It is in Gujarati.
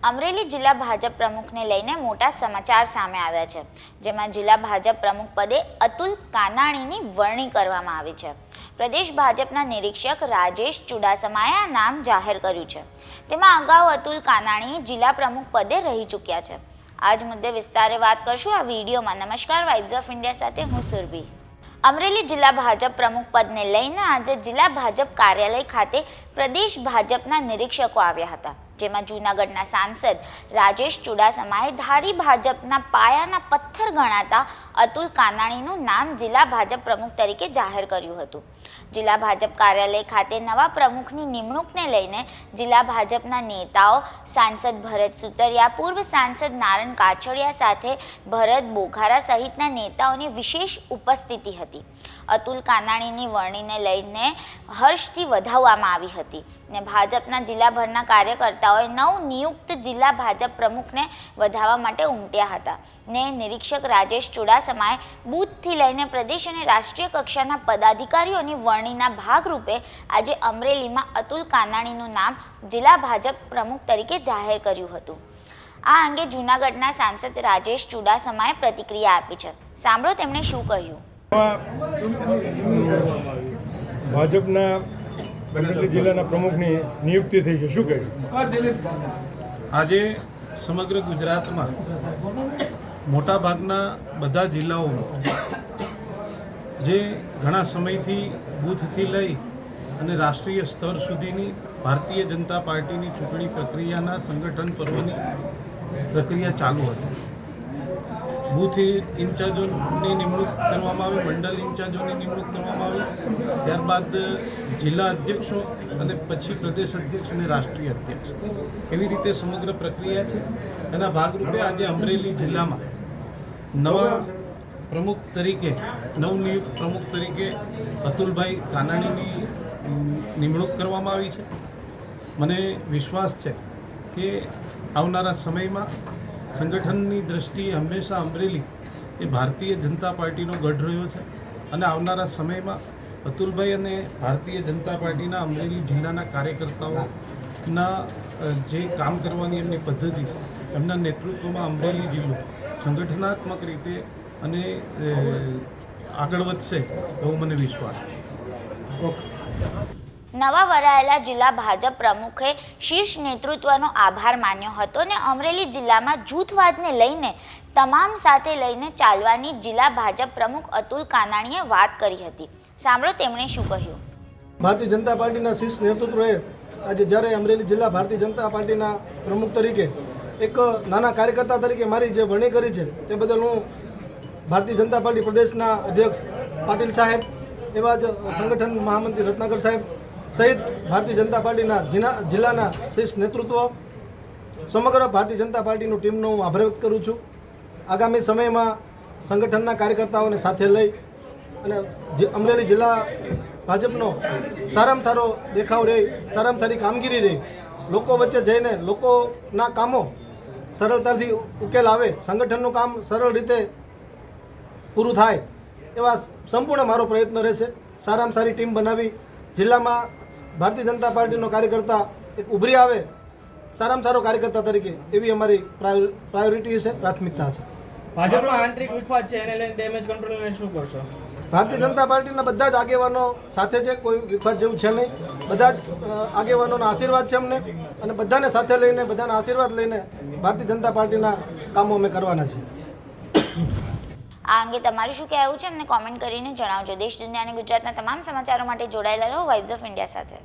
અમરેલી જિલ્લા ભાજપ પ્રમુખને લઈને મોટા સમાચાર સામે આવ્યા છે, જેમાં જિલ્લા ભાજપ પ્રમુખ પદે અતુલ કાનાણીની વરણી કરવામાં આવી છે। પ્રદેશ ભાજપના નિરીક્ષક રાજેશ ચુડાસમાએ આ નામ જાહેર કર્યું છે। તેમાં અગાઉ અતુલ કાનાણી જિલ્લા પ્રમુખ પદે રહી ચૂક્યા છે। આજ મુદ્દે વિસ્તારે વાત કરશું આ વિડીયોમાં। નમસ્કાર, વાઇબ્સ ઓફ ઇન્ડિયા સાથે હું સુરભી। અમરેલી જિલ્લા ભાજપ પ્રમુખ પદને લઈને આજે જિલ્લા ભાજપ કાર્યાલય ખાતે પ્રદેશ ભાજપના નિરીક્ષકો આવ્યા હતા, જેમાં જૂનાગઢના સાંસદ રાજેશ ચુડાસમાએ ધારી ભાજપના પાયાના પથ્થર ગણાતા અતુલ કાનાણીનું નામ જિલ્લા ભાજપ પ્રમુખ તરીકે જાહેર કર્યું હતું। જિલ્લા ભાજપ કાર્યાલય ખાતે નવા પ્રમુખની નિમણૂકને લઈને જિલ્લા ભાજપના નેતાઓ સાંસદ ભરત સુતરિયા, પૂર્વ સાંસદ નારણ કાછડિયા સાથે ભરત બોઘારા સહિતના નેતાઓની વિશેષ ઉપસ્થિતિ હતી। અતુલ કાનાણીની વરણીને લઈને હર્ષથી વધાવવામાં આવી હતી ને ભાજપના જિલ્લાભરના કાર્યકર્તાઓએ નવનિયુક્ત જિલ્લા ભાજપ પ્રમુખને વધાવવા માટે ઉમટ્યા હતા ને નિરીક્ષક રાજેશ ચુડાસમાએ બૂથથી લઈને પ્રદેશ અને રાષ્ટ્રીય કક્ષાના પદાધિકારીઓની વરણીના ભાગરૂપે આજે અમરેલીમાં અતુલ કાનાણીનું નામ જિલ્લા ભાજપ પ્રમુખ તરીકે જાહેર કર્યું હતું। આ અંગે જૂનાગઢના સાંસદ રાજેશ ચુડાસમાએ પ્રતિક્રિયા આપી છે। સાંભળો તેમણે શું કહ્યું। ભાજપના અમરેલી જિલ્લાના પ્રમુખની નિયુક્તિ થઈ છે, શું કહ્યું? આજે સમગ્ર ગુજરાતમાં મોટાભાગના બધા જિલ્લાઓમાં જે ઘણા સમયથી બૂથથી લઈ અને રાષ્ટ્રીય સ્તર સુધીની ભારતીય જનતા પાર્ટીની ચૂંટણી પ્રક્રિયાના સંગઠન પર્વની પ્રક્રિયા ચાલુ હતી। બૂથ ઇન્ચાર્જોની નિમણૂક કરવામાં આવી, મંડળ ઇન્ચાર્જોની નિમણૂક કરવામાં આવી, ત્યારબાદ જિલ્લા અધ્યક્ષો અને પછી પ્રદેશ અધ્યક્ષ અને રાષ્ટ્રીય અધ્યક્ષ, એવી રીતે સમગ્ર પ્રક્રિયા છે। એના ભાગરૂપે આજે અમરેલી જિલ્લામાં નવા પ્રમુખ તરીકે, નવનિયુક્ત પ્રમુખ તરીકે અતુલભાઈ કાનાણીની નિમણૂક કરવામાં આવી છે। મને વિશ્વાસ છે કે આવનારા સમયમાં સંગઠનની દ્રષ્ટિએ હંમેશા અમરેલી એ ભારતીય જનતા પાર્ટીનો ગઢ રહ્યો છે અને આવનારા સમયમાં અતુલભાઈ અને ભારતીય જનતા પાર્ટીના અમરેલી જિલ્લાના કાર્યકર્તાઓના જે કામ કરવાની એમની પદ્ધતિ છે, એમના નેતૃત્વમાં અમરેલી જિલ્લો સંગઠનાત્મક રીતે અને આગળ વધશે એવો મને વિશ્વાસ છે। નવા વરાયેલા જિલ્લા ભાજપ પ્રમુખે શીર્ષ નેતૃત્વનો આભાર માન્યો હતો ને અમરેલી જિલ્લામાં જૂથવાદને લઈને તમામ સાથે લઈને ચાલવાની જિલ્લા ભાજપ પ્રમુખ અતુલ કાનાણીએ વાત કરી હતી। સાંભળો તેમણે શું કહ્યું। ભારતીય જનતા પાર્ટીના શીર્ષ નેતૃત્વએ આજે જ્યારે અમરેલી જિલ્લા ભારતીય જનતા પાર્ટીના પ્રમુખ તરીકે એક નાના કાર્યકર્તા તરીકે મારી જે વરણી કરી છે તે બદલ હું ભારતીય જનતા પાર્ટી પ્રદેશના અધ્યક્ષ પાટીલ સાહેબ, એવા જ સંગઠન મહામંત્રી રત્નાકર સાહેબ સહિત ભારતીય જનતા પાર્ટીના જિલ્લાના શીર્ષ નેતૃત્વ, સમગ્ર ભારતીય જનતા પાર્ટીનું ટીમનો હું આભાર વ્યક્ત કરું છું। આગામી સમયમાં સંગઠનના કાર્યકર્તાઓને સાથે લઈ અને અમરેલી જિલ્લા ભાજપનો સારામાં સારો દેખાવ રહે, સારામાં સારી કામગીરી રહે, લોકો વચ્ચે જઈને લોકોના કામો સરળતાથી ઉકેલ આવે, સંગઠનનું કામ સરળ રીતે પૂરું થાય, એવા સંપૂર્ણ મારો પ્રયત્ન રહેશે। સારામાં સારી ટીમ બનાવી જિલ્લામાં ભારતીય જનતા પાર્ટીનો કાર્યકર્તા એક ઉભરી આવે સારામાં સારો કાર્યકર્તા તરીકે, એવી અમારી પ્રાયોરિટી છે, પ્રાથમિકતા છે। ભાજપનો આંતરિક વિખવાદ છે, એને લઈને ડેમેજ કંટ્રોલને શું કરશો? ભારતીય જનતા પાર્ટીના બધા જ આગેવાનો સાથે છે, કોઈ વિખવાદ જેવું છે નહીં। બધા જ આગેવાનોના આશીર્વાદ છે અમને, અને બધાને સાથે લઈને, બધાના આશીર્વાદ લઈને ભારતીય જનતા પાર્ટીના કામો અમે કરવાના છીએ। આ અંગે તમારું શું કહેવું છે અમને કોમેન્ટ કરીને જણાવજો। દેશ દુનિયા અને ગુજરાતના તમામ સમાચારો માટે જોડાયેલા રહો વાઇબ્સ ઓફ ઇન્ડિયા સાથે।